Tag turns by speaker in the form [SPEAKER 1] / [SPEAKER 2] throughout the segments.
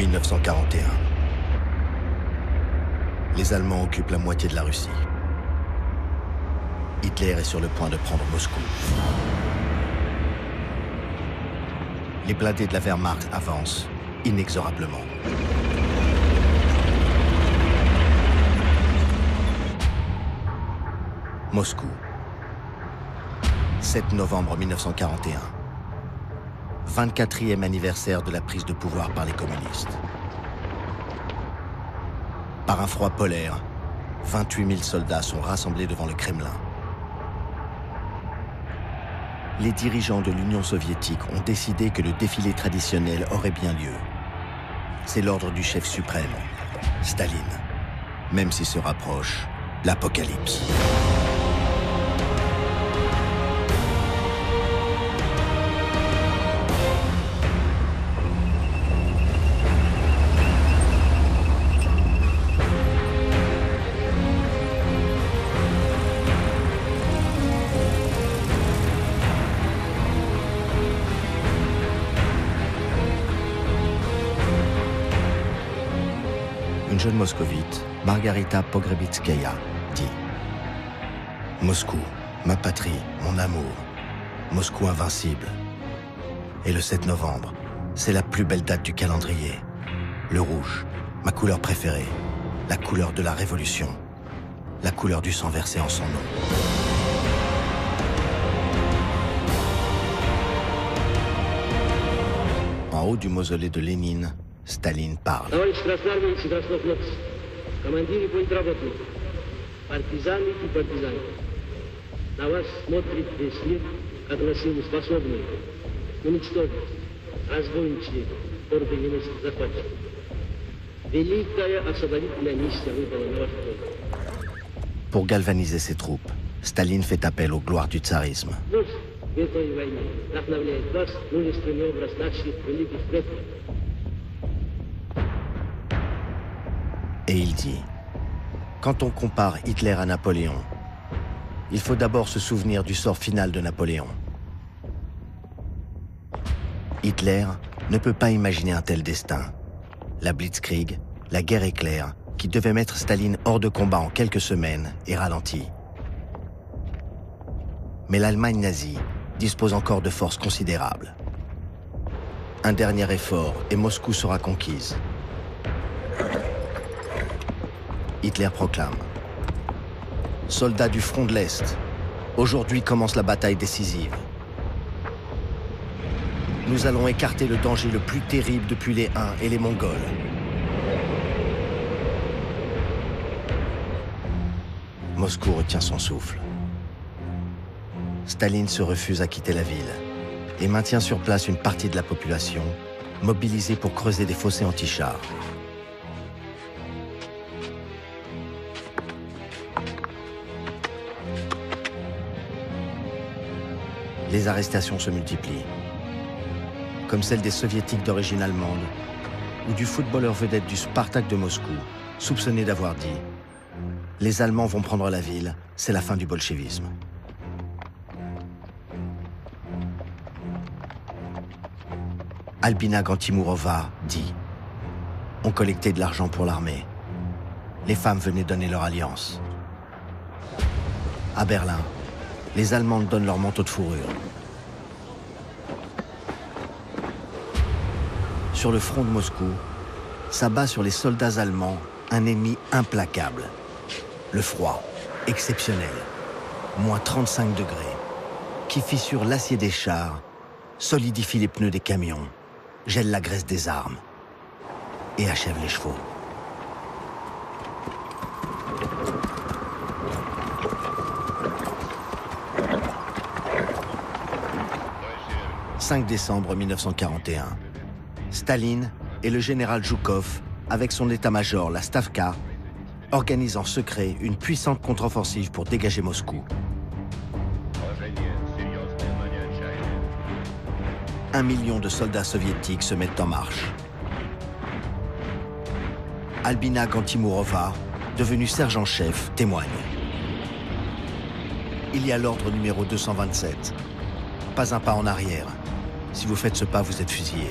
[SPEAKER 1] 1941. Les Allemands occupent la moitié de la Russie. Hitler est sur le point de prendre Moscou. Les blindés de la Wehrmacht avancent inexorablement. Moscou. 7 novembre 1941. 24e anniversaire de la prise de pouvoir par les communistes. Par un froid polaire, 28 000 soldats sont rassemblés devant le Kremlin. Les dirigeants de l'Union soviétique ont décidé que le défilé traditionnel aurait bien lieu. C'est l'ordre du chef suprême, Staline, même si se rapproche l'apocalypse. Une jeune moscovite, Margarita Pogrebitskaya, dit « Moscou, ma patrie, mon amour, Moscou invincible. Et le 7 novembre, c'est la plus belle date du calendrier. Le rouge, ma couleur préférée, la couleur de la révolution, la couleur du sang versé en son nom. » En haut du mausolée de Lénine, Staline parle. Pour galvaniser ses troupes, Staline fait appel aux gloires du tsarisme. Et il dit, quand on compare Hitler à Napoléon, il faut d'abord se souvenir du sort final de Napoléon. Hitler ne peut pas imaginer un tel destin. La Blitzkrieg, la guerre éclair, qui devait mettre Staline hors de combat en quelques semaines, est ralentie. Mais l'Allemagne nazie dispose encore de forces considérables. Un dernier effort et Moscou sera conquise. Hitler proclame « Soldats du front de l'Est, aujourd'hui commence la bataille décisive. Nous allons écarter le danger le plus terrible depuis les Huns et les Mongols. » Moscou retient son souffle. Staline se refuse à quitter la ville et maintient sur place une partie de la population mobilisée pour creuser des fossés anti-chars. Les arrestations se multiplient, comme celle des soviétiques d'origine allemande ou du footballeur vedette du Spartak de Moscou, soupçonné d'avoir dit « Les Allemands vont prendre la ville, c'est la fin du bolchevisme ». Albina Gantimurova dit « On collectait de l'argent pour l'armée. Les femmes venaient donner leur alliance. » À Berlin, les Allemandes donnent leur manteau de fourrure. Sur le front de Moscou, s'abat sur les soldats allemands un ennemi implacable. Le froid, exceptionnel, moins 35 degrés, qui fissure l'acier des chars, solidifie les pneus des camions, gèle la graisse des armes et achève les chevaux. « 5 décembre 1941. Staline et le général Zhukov, avec son état-major, la Stavka, organisent en secret une puissante contre-offensive pour dégager Moscou. 1 million de soldats soviétiques se mettent en marche. Albina Gantimurova, devenue sergent-chef, témoigne. Il y a l'ordre numéro 227. Pas un pas en arrière. Si vous faites ce pas, vous êtes fusillé.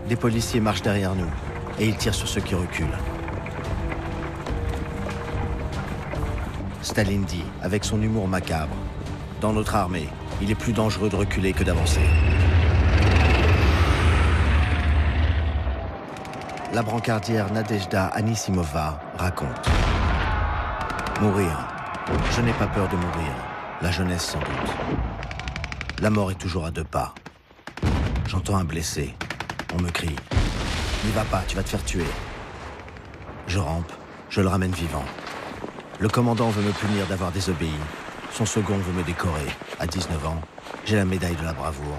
[SPEAKER 1] Des policiers marchent derrière nous et ils tirent sur ceux qui reculent. Staline dit, avec son humour macabre, « Dans notre armée, il est plus dangereux de reculer que d'avancer. » La brancardière Nadejda Anisimova raconte. « Mourir. Je n'ai pas peur de mourir. La jeunesse sans doute. La mort est toujours à 2 pas. J'entends un blessé. On me crie. N'y va pas, tu vas te faire tuer. Je rampe, je le ramène vivant. Le commandant veut me punir d'avoir désobéi. Son second veut me décorer. À 19 ans, j'ai la médaille de la bravoure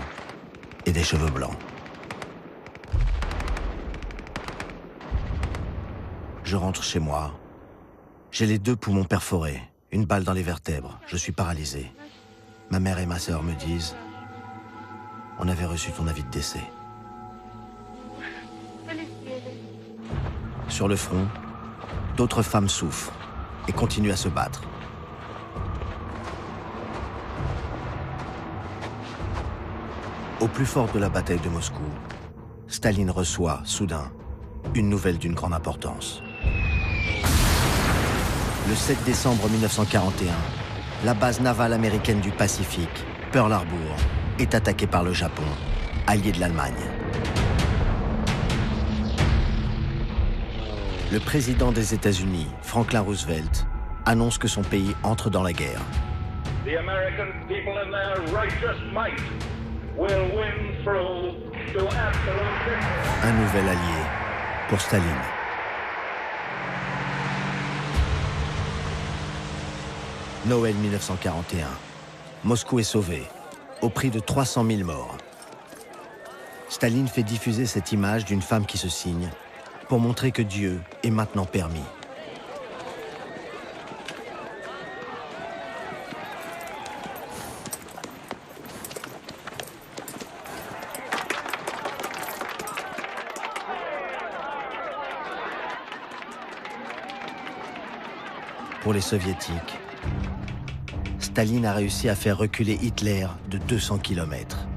[SPEAKER 1] et des cheveux blancs. Je rentre chez moi. J'ai les 2 poumons perforés, une balle dans les vertèbres. Je suis paralysé. Ma mère et ma sœur me disent « On avait reçu ton avis de décès. » Sur le front, d'autres femmes souffrent et continuent à se battre. Au plus fort de la bataille de Moscou, Staline reçoit, soudain, une nouvelle d'une grande importance. Le 7 décembre 1941, la base navale américaine du Pacifique, Pearl Harbor, est attaquée par le Japon, allié de l'Allemagne. Le président des États-Unis, Franklin Roosevelt, annonce que son pays entre dans la guerre.
[SPEAKER 2] The American people in their righteous might will win through to absolute victory.
[SPEAKER 1] Un nouvel allié pour Staline. Noël 1941. Moscou est sauvé, au prix de 300 000 morts. Staline fait diffuser cette image d'une femme qui se signe pour montrer que Dieu est maintenant permis. Pour les Soviétiques, Staline a réussi à faire reculer Hitler de 200 km.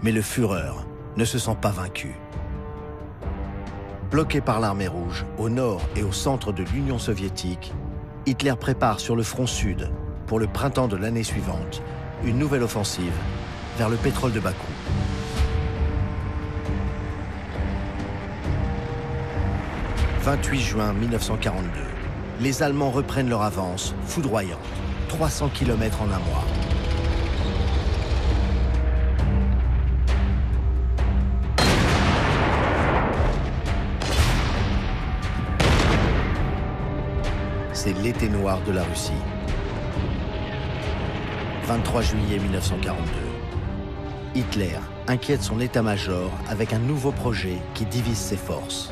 [SPEAKER 1] Mais le Führer ne se sent pas vaincu. Bloqué par l'armée rouge, au nord et au centre de l'Union soviétique, Hitler prépare sur le front sud, pour le printemps de l'année suivante, une nouvelle offensive vers le pétrole de Bakou. « 28 juin 1942. Les Allemands reprennent leur avance, foudroyante, 300 km en un mois. C'est l'été noir de la Russie. 23 juillet 1942. Hitler inquiète son état-major avec un nouveau projet qui divise ses forces.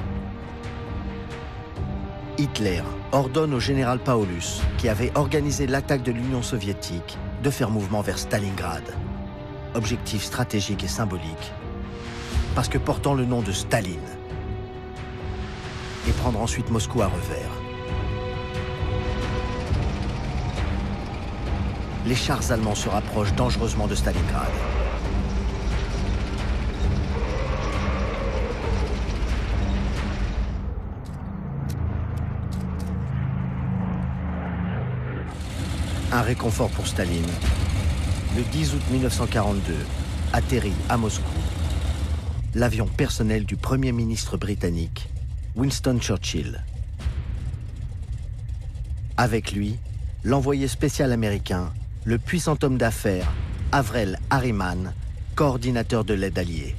[SPEAKER 1] Hitler ordonne au général Paulus, qui avait organisé l'attaque de l'Union soviétique, de faire mouvement vers Stalingrad. Objectif stratégique et symbolique, parce que portant le nom de Staline. Et prendre ensuite Moscou à revers. Les chars allemands se rapprochent dangereusement de Stalingrad. Un réconfort pour Staline. Le 10 août 1942, atterrit à Moscou l'avion personnel du Premier ministre britannique, Winston Churchill. Avec lui, l'envoyé spécial américain, le puissant homme d'affaires, Averell Harriman, coordinateur de l'aide alliée.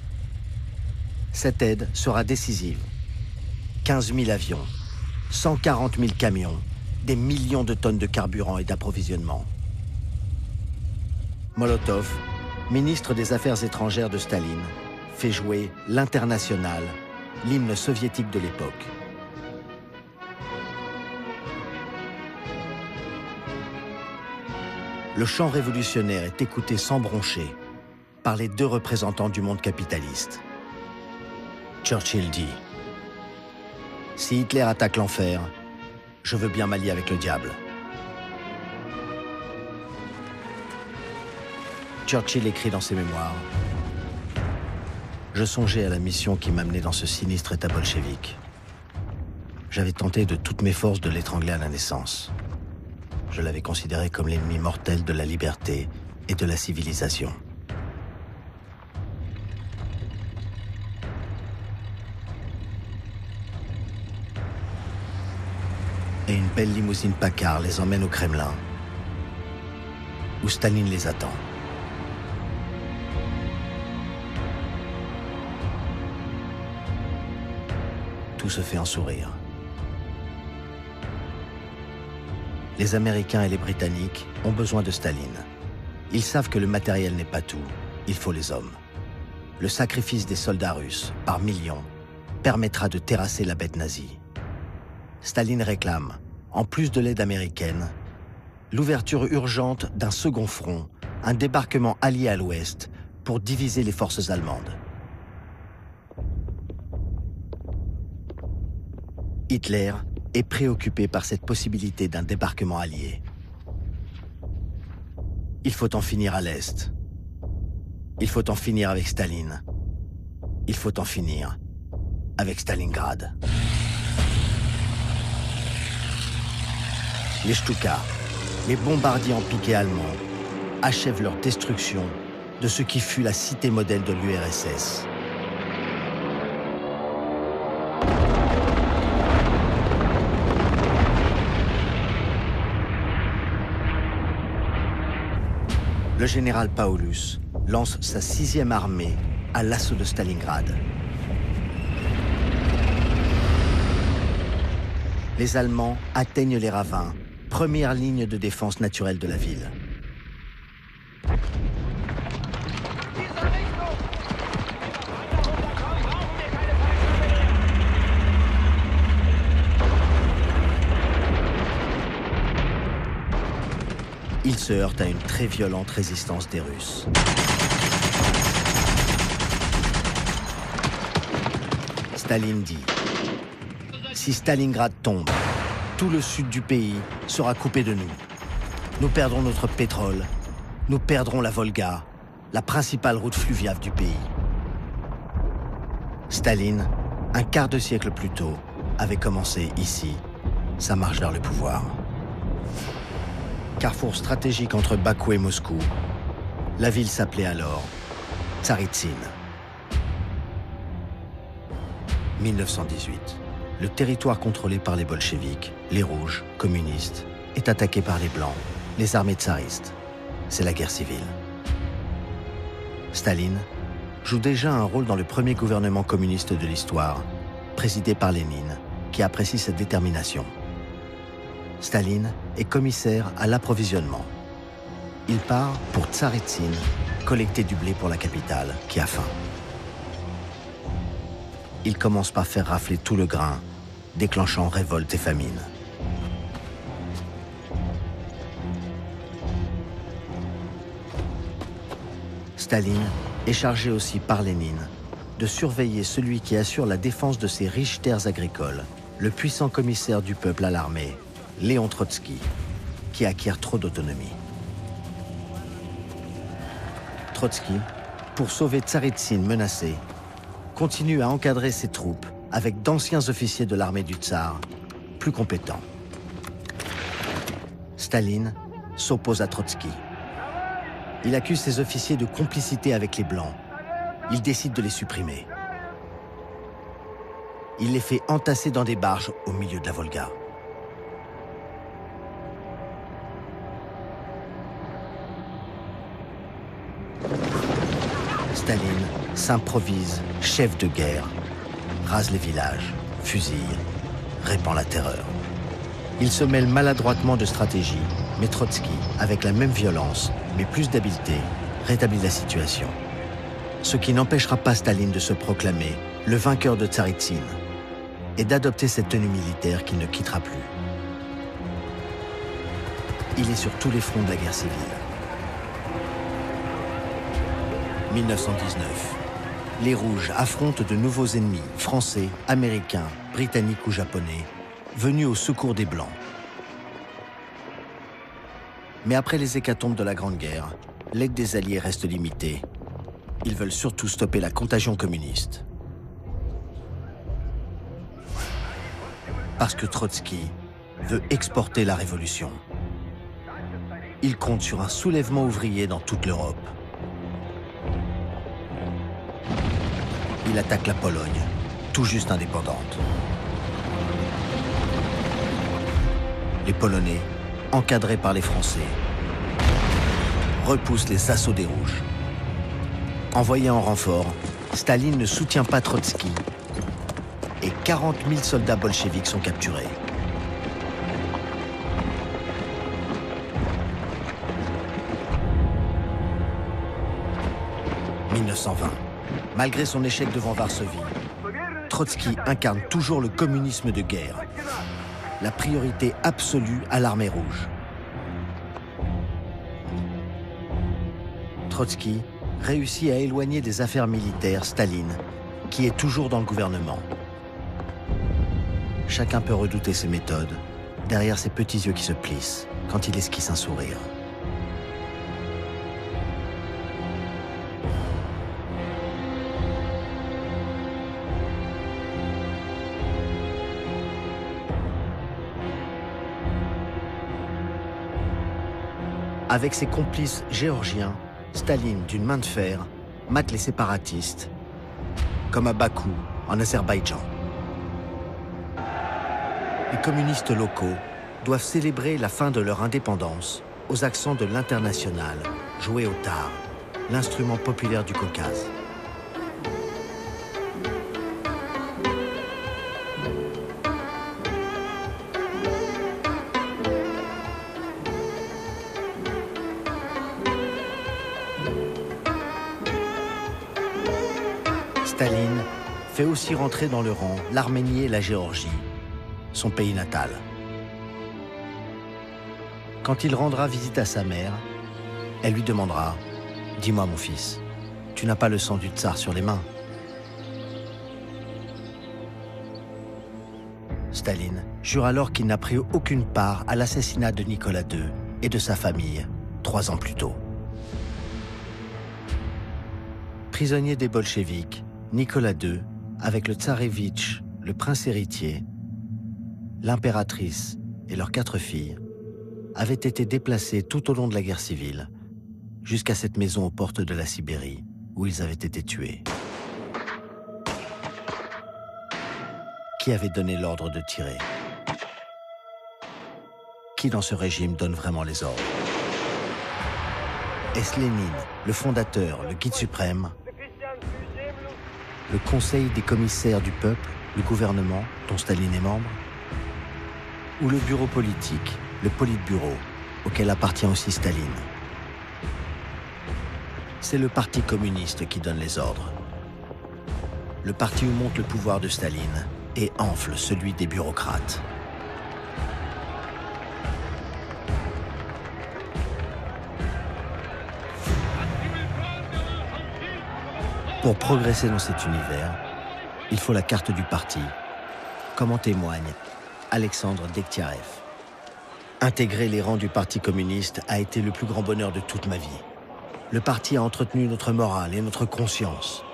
[SPEAKER 1] Cette aide sera décisive. 15 000 avions, 140 000 camions, des millions de tonnes de carburant et d'approvisionnement. Molotov, ministre des Affaires étrangères de Staline, fait jouer l'Internationale, l'hymne soviétique de l'époque. Le chant révolutionnaire est écouté sans broncher par les 2 représentants du monde capitaliste. Churchill dit « Si Hitler attaque l'enfer, je veux bien m'allier avec le diable. » Churchill écrit dans ses mémoires je songeais à la mission qui m'amenait dans ce sinistre état bolchevique. J'avais tenté de toutes mes forces de l'étrangler à la naissance. Je l'avais considéré comme l'ennemi mortel de la liberté et de la civilisation. Et une belle limousine Packard les emmène au Kremlin, où Staline les attend. Tout se fait en sourire. Les Américains et les Britanniques ont besoin de Staline. Ils savent que le matériel n'est pas tout, il faut les hommes. Le sacrifice des soldats russes, par millions, permettra de terrasser la bête nazie. Staline réclame, en plus de l'aide américaine, l'ouverture urgente d'un second front, un débarquement allié à l'Ouest pour diviser les forces allemandes. Hitler est préoccupé par cette possibilité d'un débarquement allié. Il faut en finir à l'Est. Il faut en finir avec Staline. Il faut en finir avec Stalingrad. Les Stuka, les bombardiers en piqué allemands, achèvent leur destruction de ce qui fut la cité modèle de l'URSS. Le général Paulus lance sa 6e armée à l'assaut de Stalingrad. Les Allemands atteignent les ravins, première ligne de défense naturelle de la ville. Ils se heurtent à une très violente résistance des Russes. Staline dit: si Stalingrad tombe, tout le sud du pays sera coupé de nous. Nous perdrons notre pétrole, nous perdrons la Volga, la principale route fluviale du pays. Staline, un quart de siècle plus tôt, avait commencé ici sa marche vers le pouvoir. Carrefour stratégique entre Bakou et Moscou, la ville s'appelait alors Tsaritsyn. 1918. Le territoire contrôlé par les bolcheviks, les rouges, communistes, est attaqué par les blancs, les armées tsaristes. C'est la guerre civile. Staline joue déjà un rôle dans le premier gouvernement communiste de l'histoire, présidé par Lénine, qui apprécie cette détermination. Staline est commissaire à l'approvisionnement. Il part pour Tsaritsyn collecter du blé pour la capitale, qui a faim. Il commence par faire rafler tout le grain, déclenchant révolte et famine. Staline est chargé aussi par Lénine de surveiller celui qui assure la défense de ses riches terres agricoles, le puissant commissaire du peuple à l'armée, Léon Trotsky, qui acquiert trop d'autonomie. Trotsky, pour sauver Tsaritsyn menacée, continue à encadrer ses troupes avec d'anciens officiers de l'armée du tsar, plus compétents. Staline s'oppose à Trotsky. Il accuse ses officiers de complicité avec les Blancs. Il décide de les supprimer. Il les fait entasser dans des barges au milieu de la Volga. Staline s'improvise chef de guerre, rase les villages, fusille, répand la terreur. Il se mêle maladroitement de stratégie, mais Trotsky, avec la même violence, mais plus d'habileté, rétablit la situation. Ce qui n'empêchera pas Staline de se proclamer le vainqueur de Tsaritsyn et d'adopter cette tenue militaire qu'il ne quittera plus. Il est sur tous les fronts de la guerre civile. 1919. Les Rouges affrontent de nouveaux ennemis, français, américains, britanniques ou japonais, venus au secours des Blancs. Mais après les hécatombes de la Grande Guerre, l'aide des Alliés reste limitée. Ils veulent surtout stopper la contagion communiste. Parce que Trotsky veut exporter la révolution. Il compte sur un soulèvement ouvrier dans toute l'Europe. Il attaque la Pologne, tout juste indépendante. Les Polonais, encadrés par les Français, repoussent les assauts des Rouges. Envoyé en renfort, Staline ne soutient pas Trotsky et 40 000 soldats bolcheviks sont capturés. « 1920. Malgré son échec devant Varsovie, Trotsky incarne toujours le communisme de guerre, la priorité absolue à l'armée rouge. Trotsky réussit à éloigner des affaires militaires Staline, qui est toujours dans le gouvernement. Chacun peut redouter ses méthodes, derrière ses petits yeux qui se plissent quand il esquisse un sourire. Avec ses complices géorgiens, Staline, d'une main de fer, mate les séparatistes, comme à Bakou, en Azerbaïdjan. Les communistes locaux doivent célébrer la fin de leur indépendance aux accents de l'international, joué au tar, l'instrument populaire du Caucase. Staline fait aussi rentrer dans le rang l'Arménie et la Géorgie, son pays natal. Quand il rendra visite à sa mère, elle lui demandera « Dis-moi mon fils, tu n'as pas le sang du tsar sur les mains ?» Staline jure alors qu'il n'a pris aucune part à l'assassinat de Nicolas II et de sa famille 3 ans plus tôt. Prisonnier des bolcheviks, Nicolas II, avec le tsarévitch, le prince héritier, l'impératrice et leurs 4 filles, avaient été déplacés tout au long de la guerre civile, jusqu'à cette maison aux portes de la Sibérie, où ils avaient été tués. Qui avait donné l'ordre de tirer? Qui dans ce régime donne vraiment les ordres? Est-ce Lénine, le fondateur, le guide suprême? Le conseil des commissaires du peuple, le gouvernement, dont Staline est membre? Ou le bureau politique, le politburo, auquel appartient aussi Staline? C'est le parti communiste qui donne les ordres. Le parti où monte le pouvoir de Staline et enfle celui des bureaucrates. Pour progresser dans cet univers, il faut la carte du parti, comme en témoigne Alexandre Dekhtiarev. Intégrer les rangs du Parti communiste a été le plus grand bonheur de toute ma vie. Le parti a entretenu notre morale et notre conscience.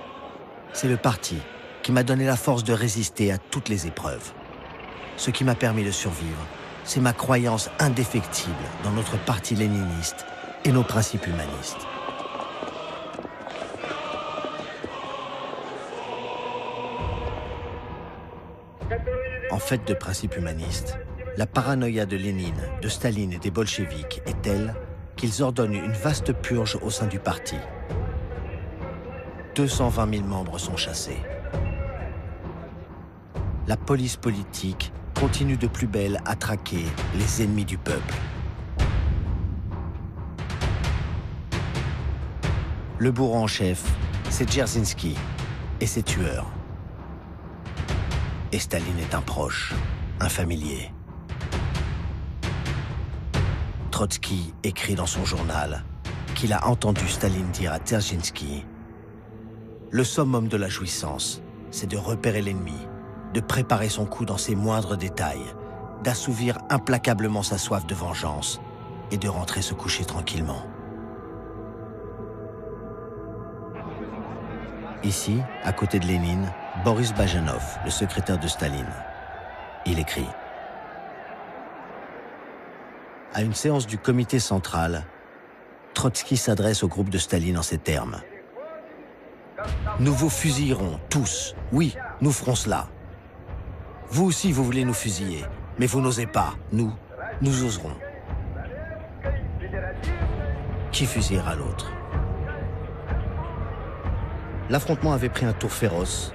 [SPEAKER 1] C'est le parti qui m'a donné la force de résister à toutes les épreuves. Ce qui m'a permis de survivre, c'est ma croyance indéfectible dans notre parti léniniste et nos principes humanistes. En fait de principes humanistes, la paranoïa de Lénine, de Staline et des bolcheviks est telle qu'ils ordonnent une vaste purge au sein du parti. 220 000 membres sont chassés. La police politique continue de plus belle à traquer les ennemis du peuple. Le bourreau en chef, c'est Dzerzhinsky et ses tueurs. Et Staline est un proche, un familier. Trotsky écrit dans son journal qu'il a entendu Staline dire à Dzerzhinsky « Le summum de la jouissance, c'est de repérer l'ennemi, de préparer son coup dans ses moindres détails, d'assouvir implacablement sa soif de vengeance et de rentrer se coucher tranquillement. » Ici, à côté de Lénine, Boris Bajanov, le secrétaire de Staline. Il écrit. À une séance du comité central, Trotsky s'adresse au groupe de Staline en ces termes. « Nous vous fusillerons, tous. Oui, nous ferons cela. Vous aussi, vous voulez nous fusiller, mais vous n'osez pas. Nous oserons. » Qui fusillera l'autre? L'affrontement avait pris un tour féroce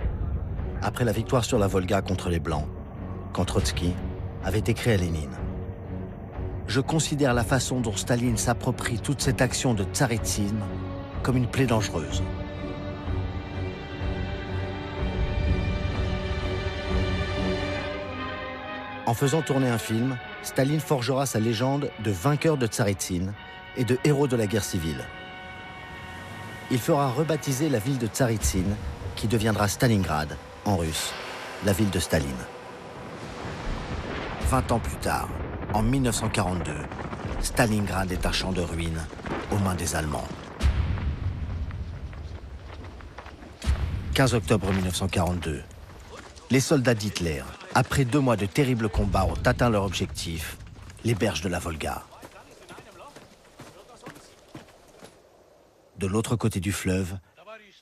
[SPEAKER 1] après la victoire sur la Volga contre les Blancs, quand Trotsky avait écrit à Lénine. Je considère la façon dont Staline s'approprie toute cette action de tsaritsine comme une plaie dangereuse. En faisant tourner un film, Staline forgera sa légende de vainqueur de tsaritsine et de héros de la guerre civile. Il fera rebaptiser la ville de Tsaritsine, qui deviendra Stalingrad, en russe, la ville de Staline. 20 ans plus tard, en 1942, Stalingrad est un champ de ruines aux mains des Allemands. 15 octobre 1942, les soldats d'Hitler, après 2 mois de terribles combats, ont atteint leur objectif, les berges de la Volga. De l'autre côté du fleuve,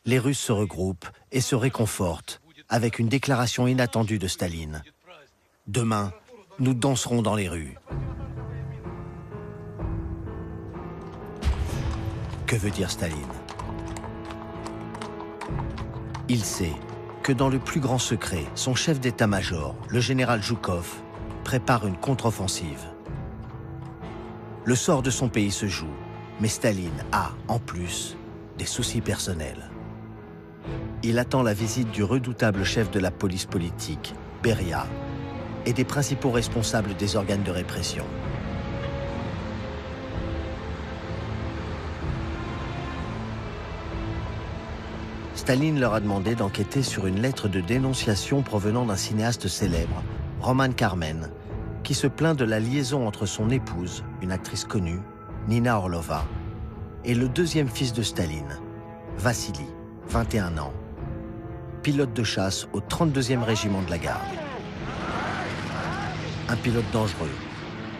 [SPEAKER 1] les Russes se regroupent et se réconfortent avec une déclaration inattendue de Staline. « Demain, nous danserons dans les rues. » Que veut dire Staline? Il sait que dans le plus grand secret, son chef d'état-major, le général Zhukov, prépare une contre-offensive. Le sort de son pays se joue. Mais Staline a, en plus, des soucis personnels. Il attend la visite du redoutable chef de la police politique, Beria, et des principaux responsables des organes de répression. Staline leur a demandé d'enquêter sur une lettre de dénonciation provenant d'un cinéaste célèbre, Roman Karmen, qui se plaint de la liaison entre son épouse, une actrice connue, Nina Orlova, et le deuxième fils de Staline, Vassili, 21 ans, pilote de chasse au 32e régiment de la garde. Un pilote dangereux.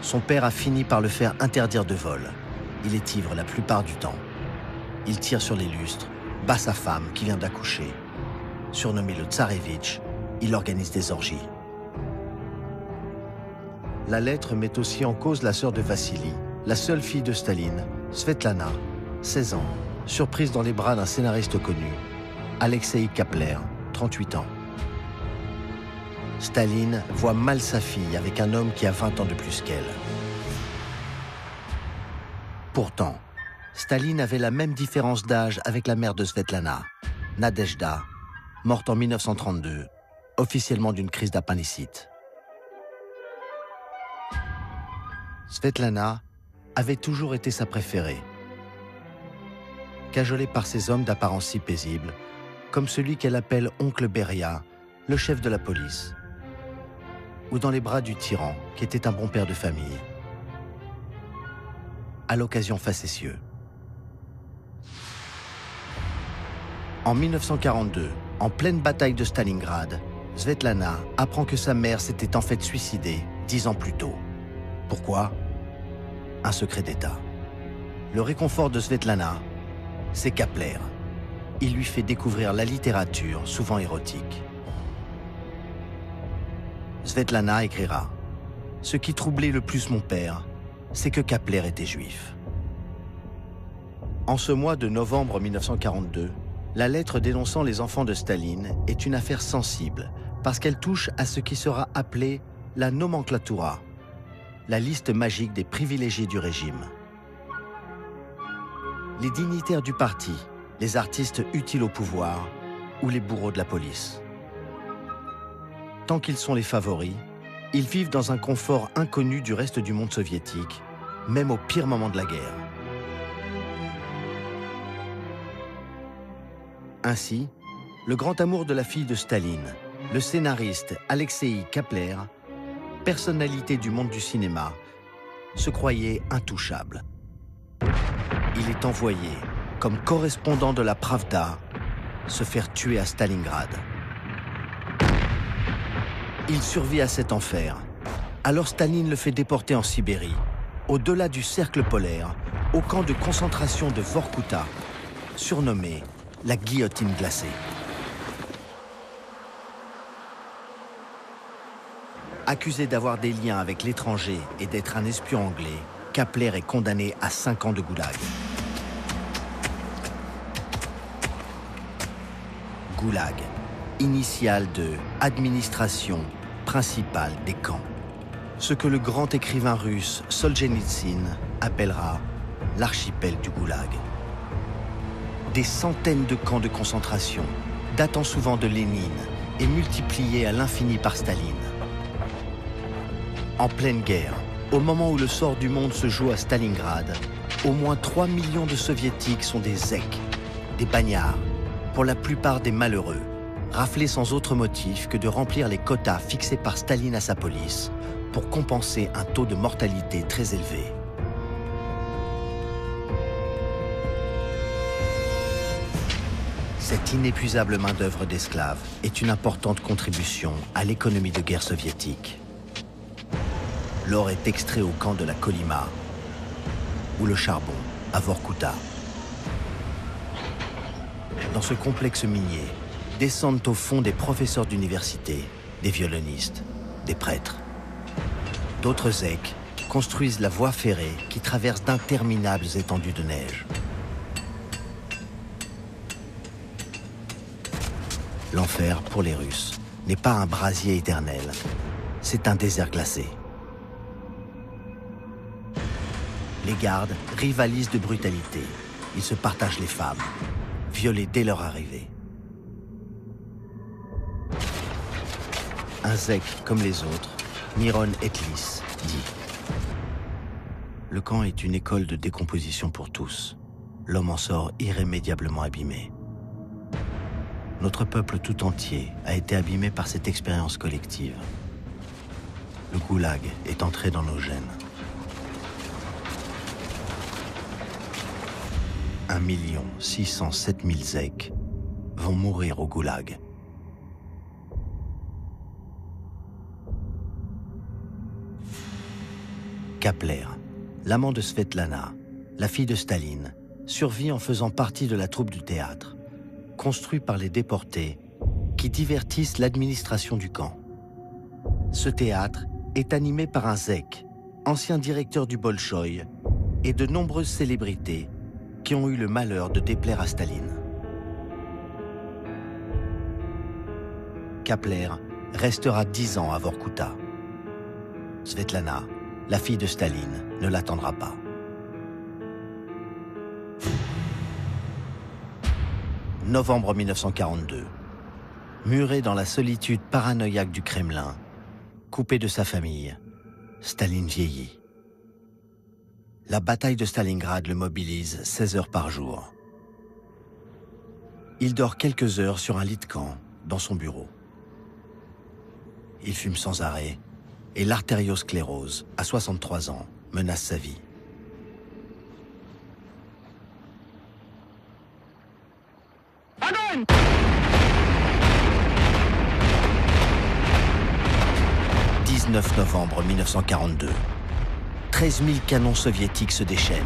[SPEAKER 1] Son père a fini par le faire interdire de vol. Il est ivre la plupart du temps. Il tire sur les lustres, bat sa femme qui vient d'accoucher. Surnommé le Tsarevitch, il organise des orgies. La lettre met aussi en cause la sœur de Vassili, la seule fille de Staline, Svetlana, 16 ans, surprise dans les bras d'un scénariste connu, Alexei Kapler, 38 ans. Staline voit mal sa fille avec un homme qui a 20 ans de plus qu'elle. Pourtant, Staline avait la même différence d'âge avec la mère de Svetlana, Nadejda, morte en 1932, officiellement d'une crise d'appendicite. Svetlana avait toujours été sa préférée. Cajolée par ces hommes d'apparence si paisible, comme celui qu'elle appelle oncle Beria, le chef de la police, ou dans les bras du tyran, qui était un bon père de famille. À l'occasion facétieux. En 1942, en pleine bataille de Stalingrad, Svetlana apprend que sa mère s'était en fait suicidée 10 ans plus tôt. Pourquoi? Un secret d'État. Le réconfort de Svetlana, c'est Kapler. Il lui fait découvrir la littérature, souvent érotique. Svetlana écrira « Ce qui troublait le plus mon père, c'est que Kapler était juif. » En ce mois de novembre 1942, la lettre dénonçant les enfants de Staline est une affaire sensible parce qu'elle touche à ce qui sera appelé la nomenclatura, la liste magique des privilégiés du régime. Les dignitaires du parti, les artistes utiles au pouvoir ou les bourreaux de la police. Tant qu'ils sont les favoris, ils vivent dans un confort inconnu du reste du monde soviétique, même au pire moment de la guerre. Ainsi, le grand amour de la fille de Staline, le scénariste Alexei Kapler, personnalité du monde du cinéma, se croyait intouchable. Il est envoyé, comme correspondant de la Pravda, se faire tuer à Stalingrad. Il survit à cet enfer. Alors Staline le fait déporter en Sibérie, au-delà du cercle polaire, au camp de concentration de Vorkuta, surnommé la guillotine glacée. Accusé d'avoir des liens avec l'étranger et d'être un espion anglais, Kapler est condamné à 5 ans de goulag. Goulag, initiale de Administration principale des camps. Ce que le grand écrivain russe Solzhenitsyn appellera l'archipel du Goulag. Des centaines de camps de concentration, datant souvent de Lénine et multipliés à l'infini par Staline. En pleine guerre, au moment où le sort du monde se joue à Stalingrad, au moins 3 millions de soviétiques sont des zèques, des bagnards, pour la plupart des malheureux, raflés sans autre motif que de remplir les quotas fixés par Staline à sa police pour compenser un taux de mortalité très élevé. Cette inépuisable main-d'œuvre d'esclaves est une importante contribution à l'économie de guerre soviétique. L'or est extrait au camp de la Kolyma, ou le charbon à Vorkuta. Dans ce complexe minier, descendent au fond des professeurs d'université, des violonistes, des prêtres. D'autres zèques construisent la voie ferrée qui traverse d'interminables étendues de neige. L'enfer, pour les Russes, n'est pas un brasier éternel, c'est un désert glacé. Les gardes rivalisent de brutalité. Ils se partagent les femmes, violées dès leur arrivée. Un zèque comme les autres, Miron Etlis, dit « Le camp est une école de décomposition pour tous. L'homme en sort irrémédiablement abîmé. Notre peuple tout entier a été abîmé par cette expérience collective. Le goulag est entré dans nos gènes. 1 607 000 zèques vont mourir au goulag. » Kapler, l'amant de Svetlana, la fille de Staline, survit en faisant partie de la troupe du théâtre, construit par les déportés qui divertissent l'administration du camp. Ce théâtre est animé par un zèque, ancien directeur du Bolchoï, et de nombreuses célébrités qui ont eu le malheur de déplaire à Staline. Kapler restera 10 ans à Vorkuta. Svetlana, la fille de Staline, ne l'attendra pas. Novembre 1942. Muré dans la solitude paranoïaque du Kremlin, coupé de sa famille, Staline vieillit. La bataille de Stalingrad le mobilise 16 heures par jour. Il dort quelques heures sur un lit de camp dans son bureau. Il fume sans arrêt et l'artériosclérose, à 63 ans, menace sa vie. « 19 novembre 1942. 13 000 canons soviétiques se déchaînent,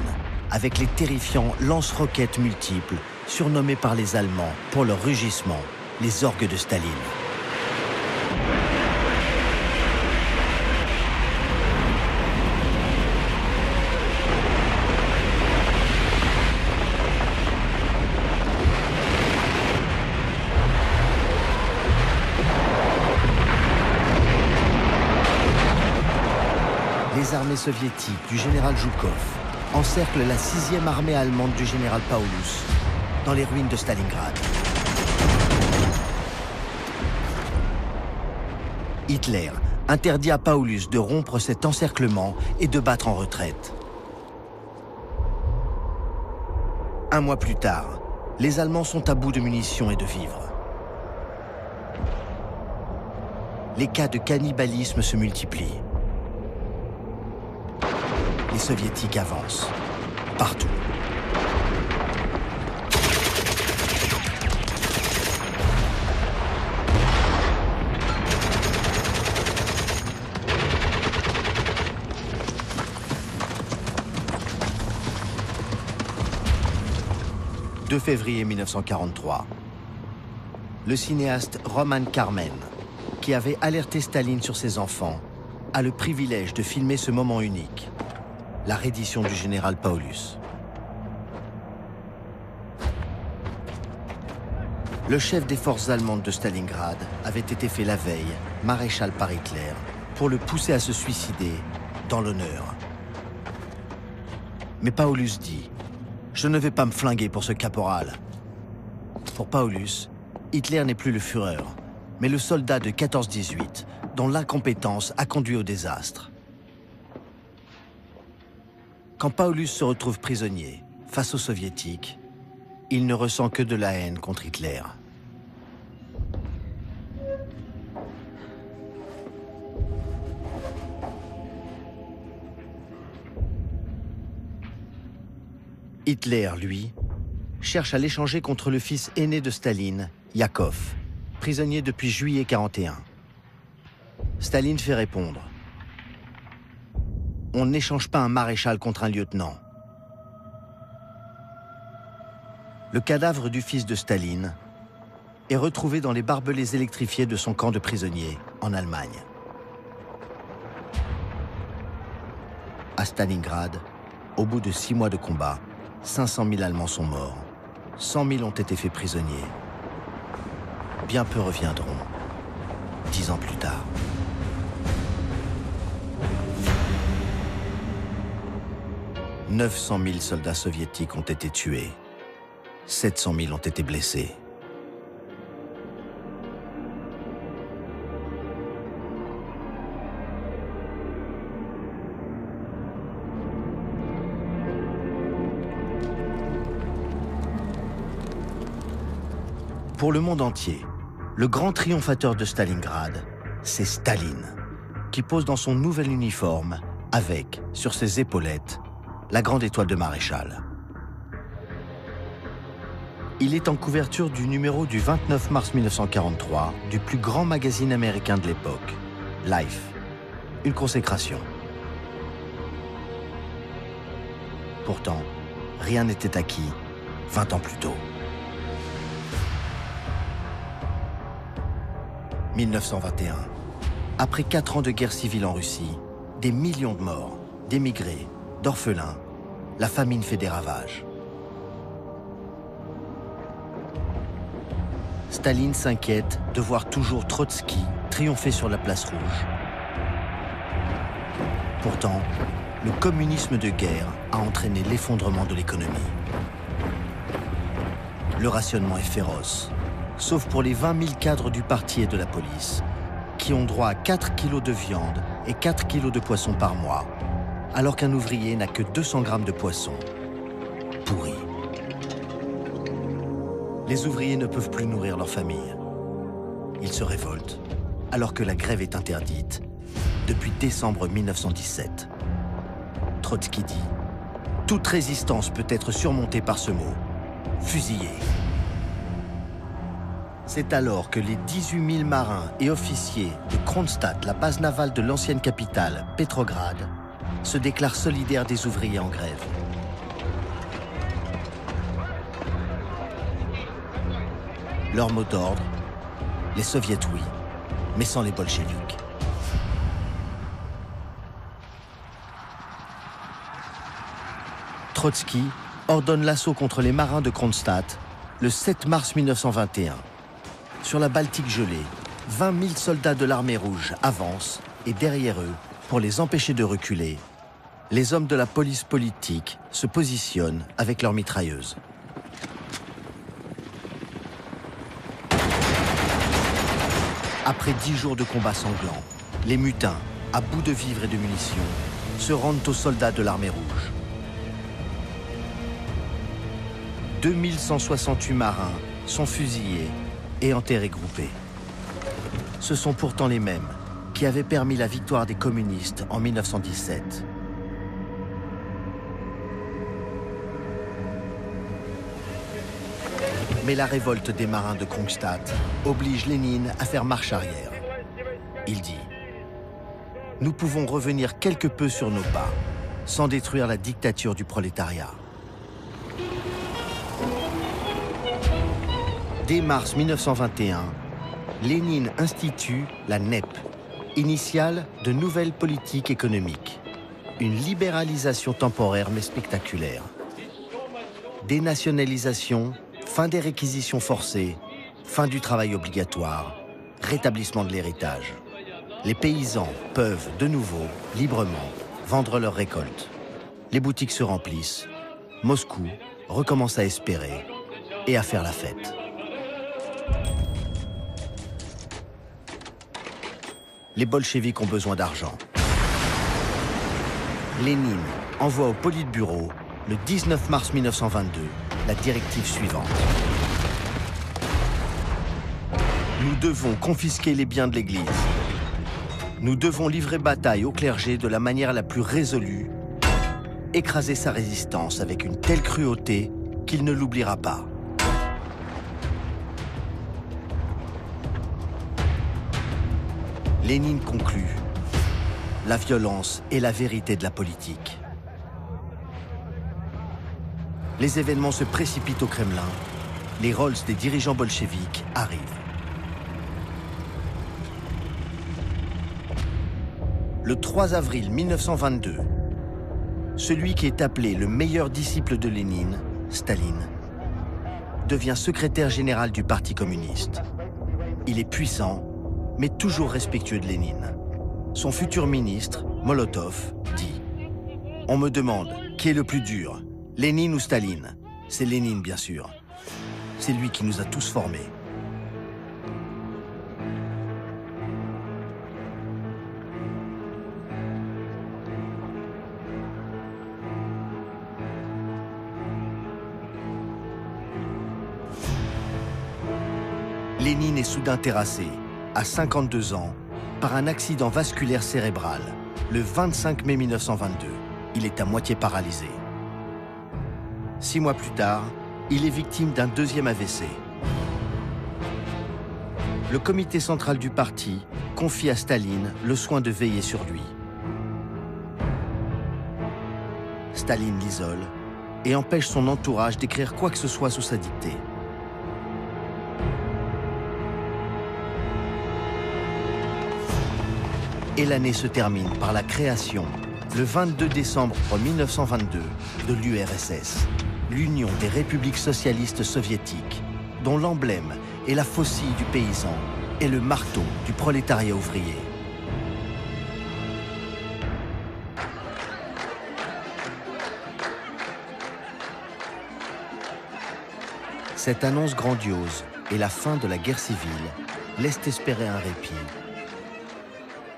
[SPEAKER 1] avec les terrifiants lance-roquettes multiples, surnommés par les Allemands, pour leur rugissement, les orgues de Staline. Les armées soviétiques du général Zhukov encerclent la 6e armée allemande du général Paulus dans les ruines de Stalingrad. Hitler interdit à Paulus de rompre cet encerclement et de battre en retraite. Un mois plus tard, les Allemands sont à bout de munitions et de vivres. Les cas de cannibalisme se multiplient. Les Soviétiques avancent, partout. 2 février 1943. Le cinéaste Roman Karmen, qui avait alerté Staline sur ses enfants, a le privilège de filmer ce moment unique, la reddition du général Paulus. Le chef des forces allemandes de Stalingrad avait été fait la veille maréchal par Hitler pour le pousser à se suicider dans l'honneur. Mais Paulus dit « Je ne vais pas me flinguer pour ce caporal ». Pour Paulus, Hitler n'est plus le Führer, mais le soldat de 14-18 dont l'incompétence a conduit au désastre. Quand Paulus se retrouve prisonnier face aux Soviétiques, il ne ressent que de la haine contre Hitler. Hitler, lui, cherche à l'échanger contre le fils aîné de Staline, Yakov, prisonnier depuis juillet 1941. Staline fait répondre « On n'échange pas un maréchal contre un lieutenant ». Le cadavre du fils de Staline est retrouvé dans les barbelés électrifiés de son camp de prisonniers en Allemagne. À Stalingrad, au bout de 6 mois de combat, 500 000 Allemands sont morts, 100 000 ont été faits prisonniers. Bien peu reviendront, 10 ans plus tard. « 900 000 soldats soviétiques ont été tués, 700 000 ont été blessés. » Pour le monde entier, le grand triomphateur de Stalingrad, c'est Staline, qui pose dans son nouvel uniforme avec, sur ses épaulettes, la grande étoile de maréchal. Il est en couverture du numéro du 29 mars 1943 du plus grand magazine américain de l'époque, Life, une consécration. Pourtant, rien n'était acquis 20 ans plus tôt. 1921. Après 4 ans de guerre civile en Russie, des millions de morts, d'émigrés, d'orphelins, la famine fait des ravages. Staline s'inquiète de voir toujours Trotsky triompher sur la place rouge. Pourtant, le communisme de guerre a entraîné l'effondrement de l'économie. Le rationnement est féroce, sauf pour les 20 000 cadres du parti et de la police, qui ont droit à 4 kilos de viande et 4 kilos de poisson par mois, alors qu'un ouvrier n'a que 200 grammes de poisson. Pourri. Les ouvriers ne peuvent plus nourrir leur famille. Ils se révoltent, alors que la grève est interdite depuis décembre 1917. Trotsky dit « Toute résistance peut être surmontée par ce mot, fusillé ». C'est alors que les 18 000 marins et officiers de Kronstadt, la base navale de l'ancienne capitale, Petrograd, se déclarent solidaires des ouvriers en grève. Leur mot d'ordre, les soviets oui, mais sans les bolcheviks. Trotsky ordonne l'assaut contre les marins de Kronstadt le 7 mars 1921. Sur la Baltique gelée, 20 000 soldats de l'armée rouge avancent et derrière eux, pour les empêcher de reculer, les hommes de la police politique se positionnent avec leurs mitrailleuses. Après 10 jours de combats sanglants, les mutins, à bout de vivres et de munitions, se rendent aux soldats de l'armée rouge. 2168 marins sont fusillés et enterrés groupés. Ce sont pourtant les mêmes qui avaient permis la victoire des communistes en 1917. Mais la révolte des marins de Kronstadt oblige Lénine à faire marche arrière. Il dit « Nous pouvons revenir quelque peu sur nos pas, sans détruire la dictature du prolétariat. » Dès mars 1921, Lénine institue la NEP, initiale de nouvelles politiques économiques. Une libéralisation temporaire mais spectaculaire. Dénationalisation, fin des réquisitions forcées, fin du travail obligatoire, rétablissement de l'héritage. Les paysans peuvent de nouveau, librement, vendre leurs récoltes. Les boutiques se remplissent. Moscou recommence à espérer et à faire la fête. Les bolcheviks ont besoin d'argent. Lénine envoie au Politburo, le 19 mars 1922, la directive suivante. Nous devons confisquer les biens de l'Église. Nous devons livrer bataille au clergé de la manière la plus résolue, écraser sa résistance avec une telle cruauté qu'il ne l'oubliera pas. Lénine conclut: la violence est la vérité de la politique. Les événements se précipitent au Kremlin. Les Rolls des dirigeants bolcheviques arrivent. Le 3 avril 1922, celui qui est appelé le meilleur disciple de Lénine, Staline, devient secrétaire général du Parti communiste. Il est puissant, mais toujours respectueux de Lénine. Son futur ministre, Molotov, dit « On me demande qui est le plus dur, Lénine ou Staline ?» C'est Lénine, bien sûr. C'est lui qui nous a tous formés. Lénine est soudain terrassé, à 52 ans, par un accident vasculaire cérébral, le 25 mai 1922. Il est à moitié paralysé. 6 mois plus tard, il est victime d'un deuxième AVC. Le comité central du parti confie à Staline le soin de veiller sur lui. Staline l'isole et empêche son entourage d'écrire quoi que ce soit sous sa dictée. Et l'année se termine par la création, le 22 décembre 1922, de l'URSS, l'Union des républiques socialistes soviétiques, dont l'emblème est la faucille du paysan et le marteau du prolétariat ouvrier. Cette annonce grandiose et la fin de la guerre civile laissent espérer un répit.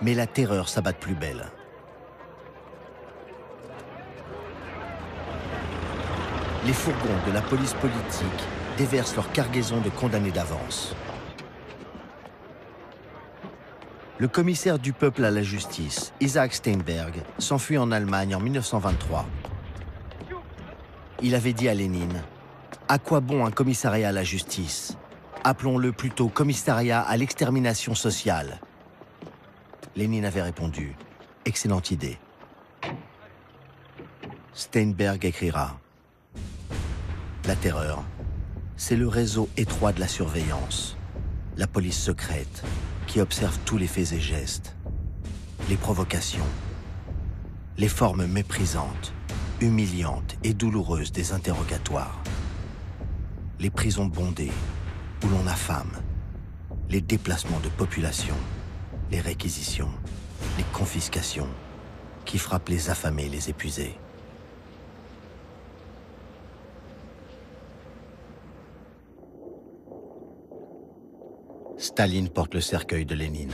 [SPEAKER 1] Mais la terreur s'abat de plus belle. Les fourgons de la police politique déversent leur cargaison de condamnés d'avance. Le commissaire du peuple à la justice, Isaac Steinberg, s'enfuit en Allemagne en 1923. Il avait dit à Lénine « À quoi bon un commissariat à la justice? Appelons-le plutôt commissariat à l'extermination sociale. » Lénine avait répondu « Excellente idée ». Steinberg écrira « La terreur, c'est le réseau étroit de la surveillance, la police secrète qui observe tous les faits et gestes, les provocations, les formes méprisantes, humiliantes et douloureuses des interrogatoires, les prisons bondées où l'on affame, les déplacements de population, les réquisitions, les confiscations qui frappent les affamés et les épuisés. Staline porte le cercueil de Lénine.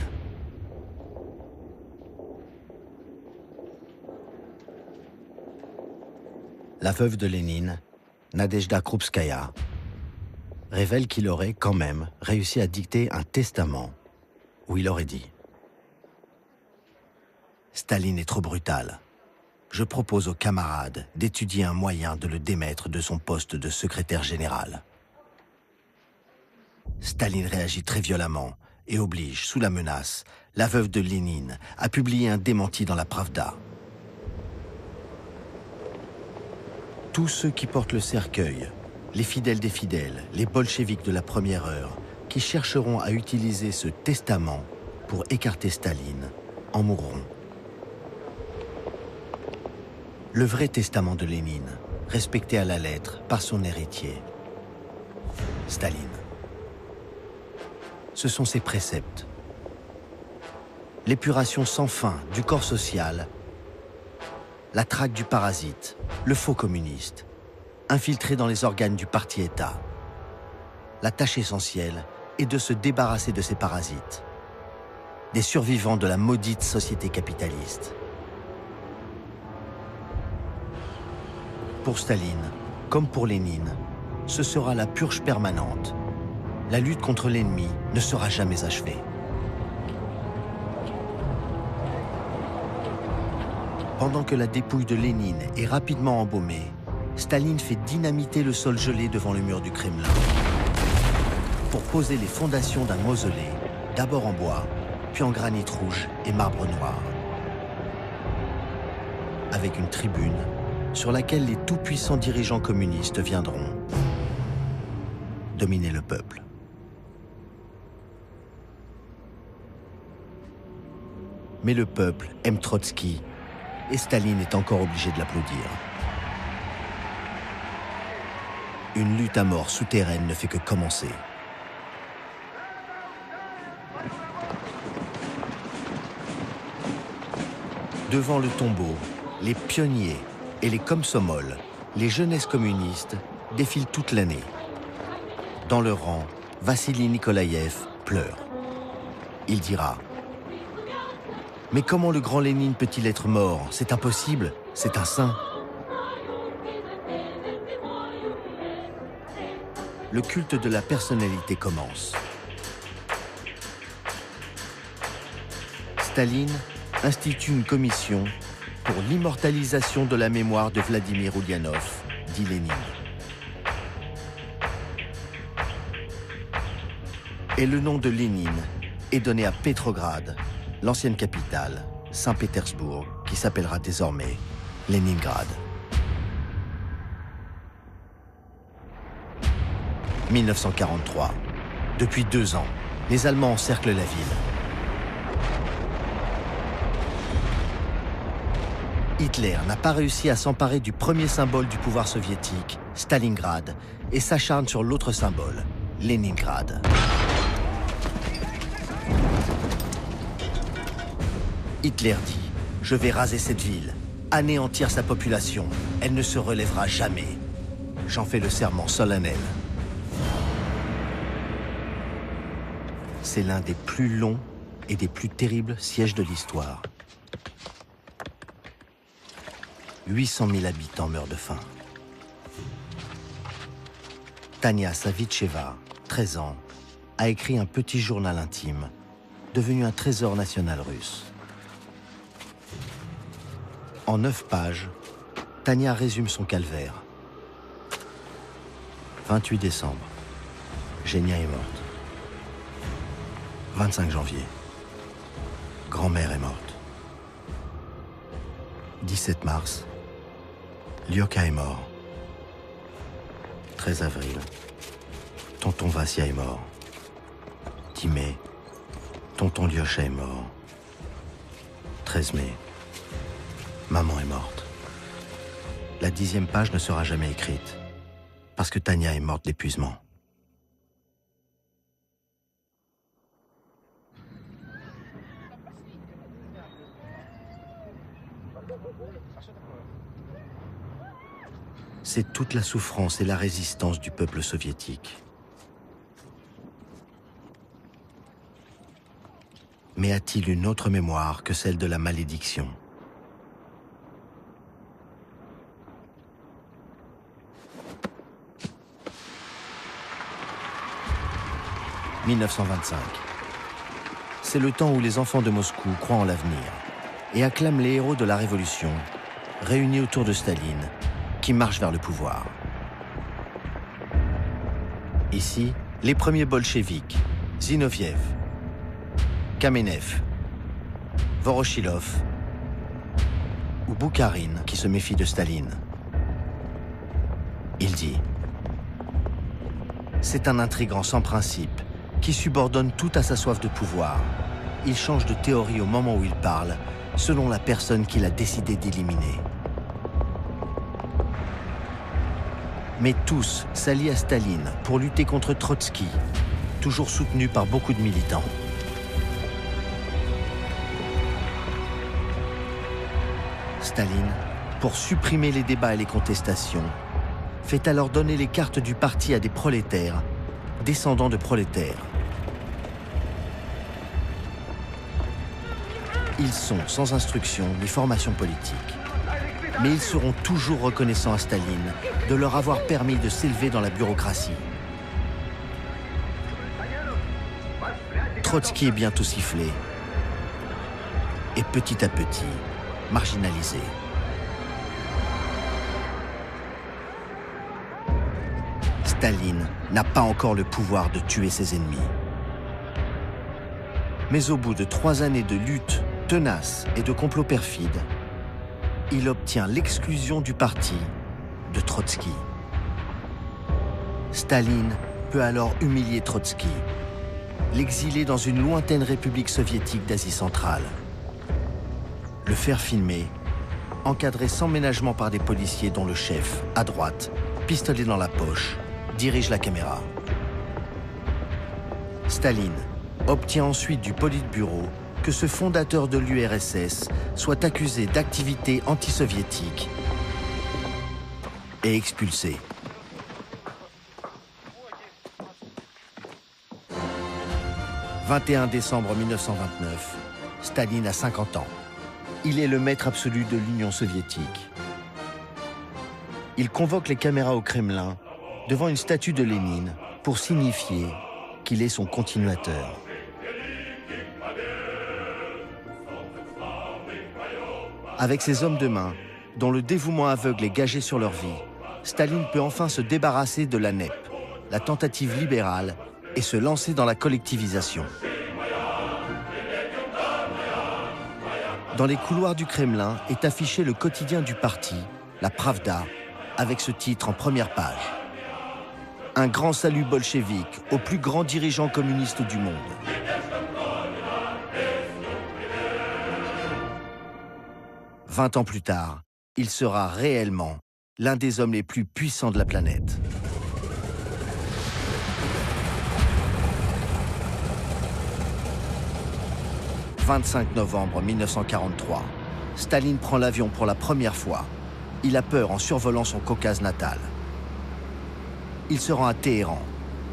[SPEAKER 1] La veuve de Lénine, Nadejda Krupskaya, révèle qu'il aurait quand même réussi à dicter un testament où il aurait dit « Staline est trop brutal. Je propose aux camarades d'étudier un moyen de le démettre de son poste de secrétaire général. » Staline réagit très violemment et oblige, sous la menace, la veuve de Lénine à publier un démenti dans la Pravda. Tous ceux qui portent le cercueil les fidèles des fidèles, les bolcheviks de la première heure, qui chercheront à utiliser ce testament pour écarter Staline, en mourront. Le vrai testament de Lénine, respecté à la lettre par son héritier, Staline. Ce sont ses préceptes. L'épuration sans fin du corps social, la traque du parasite, le faux communiste, infiltré dans les organes du parti-État. La tâche essentielle est de se débarrasser de ces parasites, des survivants de la maudite société capitaliste. Pour Staline, comme pour Lénine, ce sera la purge permanente. La lutte contre l'ennemi ne sera jamais achevée. Pendant que la dépouille de Lénine est rapidement embaumée, Staline fait dynamiter le sol gelé devant le mur du Kremlin pour poser les fondations d'un mausolée, d'abord en bois, puis en granit rouge et marbre noir, avec une tribune sur laquelle les tout-puissants dirigeants communistes viendront dominer le peuple. Mais le peuple aime Trotsky et Staline est encore obligé de l'applaudir. Une lutte à mort souterraine ne fait que commencer. Devant le tombeau, les pionniers et les komsomols, les jeunesses communistes, défilent toute l'année. Dans leur rang, Vassili Nikolaïev pleure. Il dira « Mais comment le grand Lénine peut-il être mort? C'est impossible, c'est un saint. » Le culte de la personnalité commence. Staline institue une commission pour l'immortalisation de la mémoire de Vladimir Ulyanov, dit Lénine. Et le nom de Lénine est donné à Pétrograd, l'ancienne capitale, Saint-Pétersbourg, qui s'appellera désormais Léningrad. 1943. Depuis 2 ans, les Allemands encerclent la ville. Hitler n'a pas réussi à s'emparer du premier symbole du pouvoir soviétique, Stalingrad, et s'acharne sur l'autre symbole, Léningrad. Hitler dit « Je vais raser cette ville, anéantir sa population, elle ne se relèvera jamais. J'en fais le serment solennel. » C'est l'un des plus longs et des plus terribles sièges de l'histoire. 800 000 habitants meurent de faim. Tania Savitcheva, 13 ans, a écrit un petit journal intime, devenu un trésor national russe. En 9 pages, Tania résume son calvaire. 28 décembre, Genia est morte. 25 janvier, grand-mère est morte. 17 mars, Lyoka est mort. 13 avril, tonton Vassia est mort. 10 mai, tonton Lyosha est mort. 13 mai, maman est morte. La 10e page ne sera jamais écrite, parce que Tania est morte d'épuisement. C'est toute la souffrance et la résistance du peuple soviétique. Mais a-t-il une autre mémoire que celle de la malédiction ? « 1925. C'est le temps où les enfants de Moscou croient en l'avenir et acclament les héros de la Révolution, réunis autour de Staline, qui marche vers le pouvoir. Ici, les premiers bolcheviks, Zinoviev, Kamenev, Voroshilov ou Boukharine qui se méfie de Staline. Il dit C'est un intrigant sans principe qui subordonne tout à sa soif de pouvoir. Il change de théorie au moment où il parle, selon la personne qu'il a décidé d'éliminer. Mais tous s'allient à Staline pour lutter contre Trotsky, toujours soutenu par beaucoup de militants. Staline, pour supprimer les débats et les contestations, fait alors donner les cartes du parti à des prolétaires, descendants de prolétaires. Ils sont sans instruction ni formation politique. Mais ils seront toujours reconnaissants à Staline de leur avoir permis de s'élever dans la bureaucratie. Trotsky est bientôt sifflé et petit à petit marginalisé. Staline n'a pas encore le pouvoir de tuer ses ennemis. Mais au bout de 3 années de lutte tenace et de complot perfide, il obtient l'exclusion du parti de Trotsky. Staline peut alors humilier Trotsky, l'exiler dans une lointaine république soviétique d'Asie centrale, le faire filmer, encadré sans ménagement par des policiers dont le chef, à droite, pistolet dans la poche, dirige la caméra. Staline obtient ensuite du Politburo que ce fondateur de l'URSS soit accusé d'activité anti-soviétique et expulsé. « 21 décembre 1929, Staline a 50 ans. Il est le maître absolu de l'Union soviétique. Il convoque les caméras au Kremlin devant une statue de Lénine pour signifier qu'il est son continuateur. Avec ses hommes de main, dont le dévouement aveugle est gagé sur leur vie, Staline peut enfin se débarrasser de la NEP, la tentative libérale, et se lancer dans la collectivisation. Dans les couloirs du Kremlin est affiché le quotidien du parti, la Pravda, avec ce titre en première page. Un grand salut bolchevique aux plus grands dirigeants communistes du monde. « 20 ans plus tard, il sera réellement l'un des hommes les plus puissants de la planète. » « 25 novembre 1943, Staline prend l'avion pour la première fois. Il a peur en survolant son Caucase natal. Il se rend à Téhéran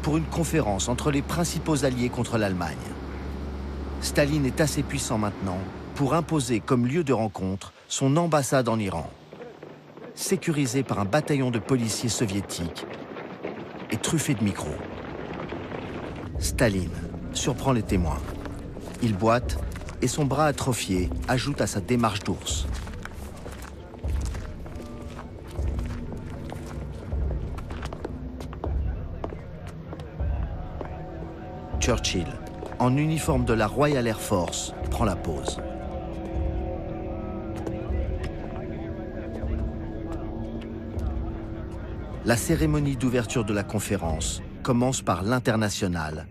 [SPEAKER 1] pour une conférence entre les principaux alliés contre l'Allemagne. Staline est assez puissant maintenant pour imposer comme lieu de rencontre son ambassade en Iran, sécurisée par un bataillon de policiers soviétiques et truffé de micros. Staline surprend les témoins. Il boite et son bras atrophié ajoute à sa démarche d'ours. Churchill, en uniforme de la Royal Air Force, prend la pose. La cérémonie d'ouverture de la conférence commence par l'Internationale,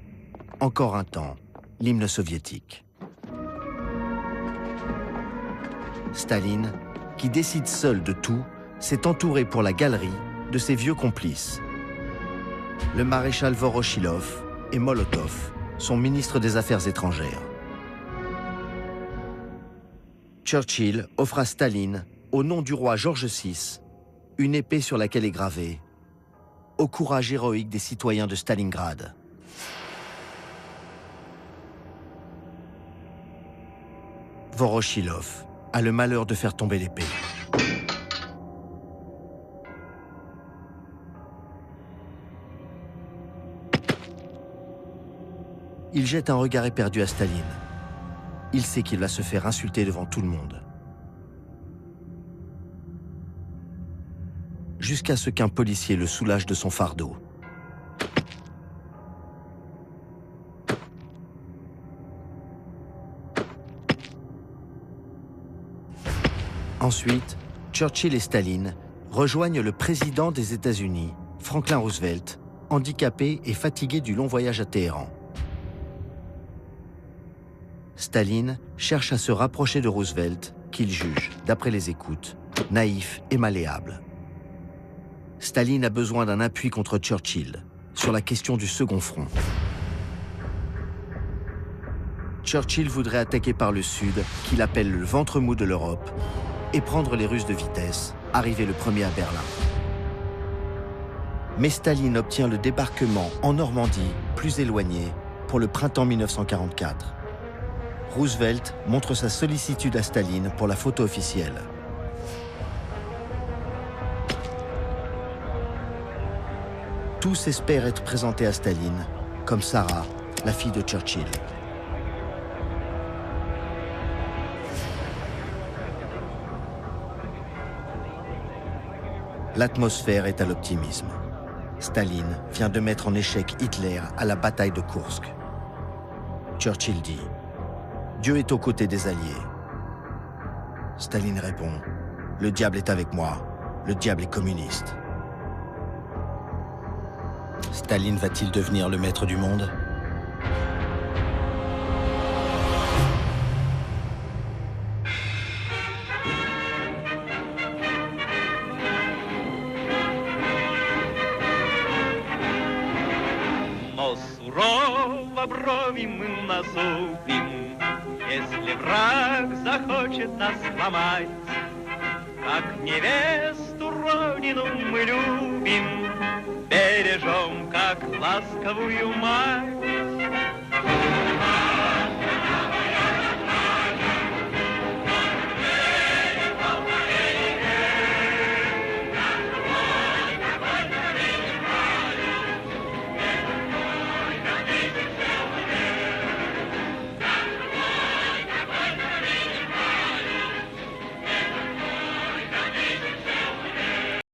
[SPEAKER 1] encore un temps, l'hymne soviétique. Staline, qui décide seul de tout, s'est entouré pour la galerie de ses vieux complices. Le maréchal Voroshilov et Molotov, son ministre des Affaires étrangères. Churchill offre à Staline, au nom du roi George VI, une épée sur laquelle est gravé « Au courage héroïque des citoyens de Stalingrad ». Voroshilov a le malheur de faire tomber l'épée. Il jette un regard éperdu à Staline. Il sait qu'il va se faire insulter devant tout le monde. Jusqu'à ce qu'un policier le soulage de son fardeau. Ensuite, Churchill et Staline rejoignent le président des États-Unis, Franklin Roosevelt, handicapé et fatigué du long voyage à Téhéran. Staline cherche à se rapprocher de Roosevelt, qu'il juge, d'après les écoutes, naïf et malléable. Staline a besoin d'un appui contre Churchill sur la question du second front. Churchill voudrait attaquer par le sud, qu'il appelle le ventre mou de l'Europe, et prendre les Russes de vitesse, arriver le premier à Berlin. Mais Staline obtient le débarquement en Normandie, plus éloigné, pour le printemps 1944. Roosevelt montre sa sollicitude à Staline pour la photo officielle. Tous espèrent être présentés à Staline, comme Sarah, la fille de Churchill. L'atmosphère est à l'optimisme. Staline vient de mettre en échec Hitler à la bataille de Koursk. Churchill dit « Dieu est aux côtés des Alliés ». Staline répond « Le diable est avec moi, le diable est communiste ». Staline va-t-il devenir le maître du monde ?
[SPEAKER 3] Сурово брови мы насупим, если враг захочет нас сломать. Как невесту родину мы любим, бережем, как ласковую мать.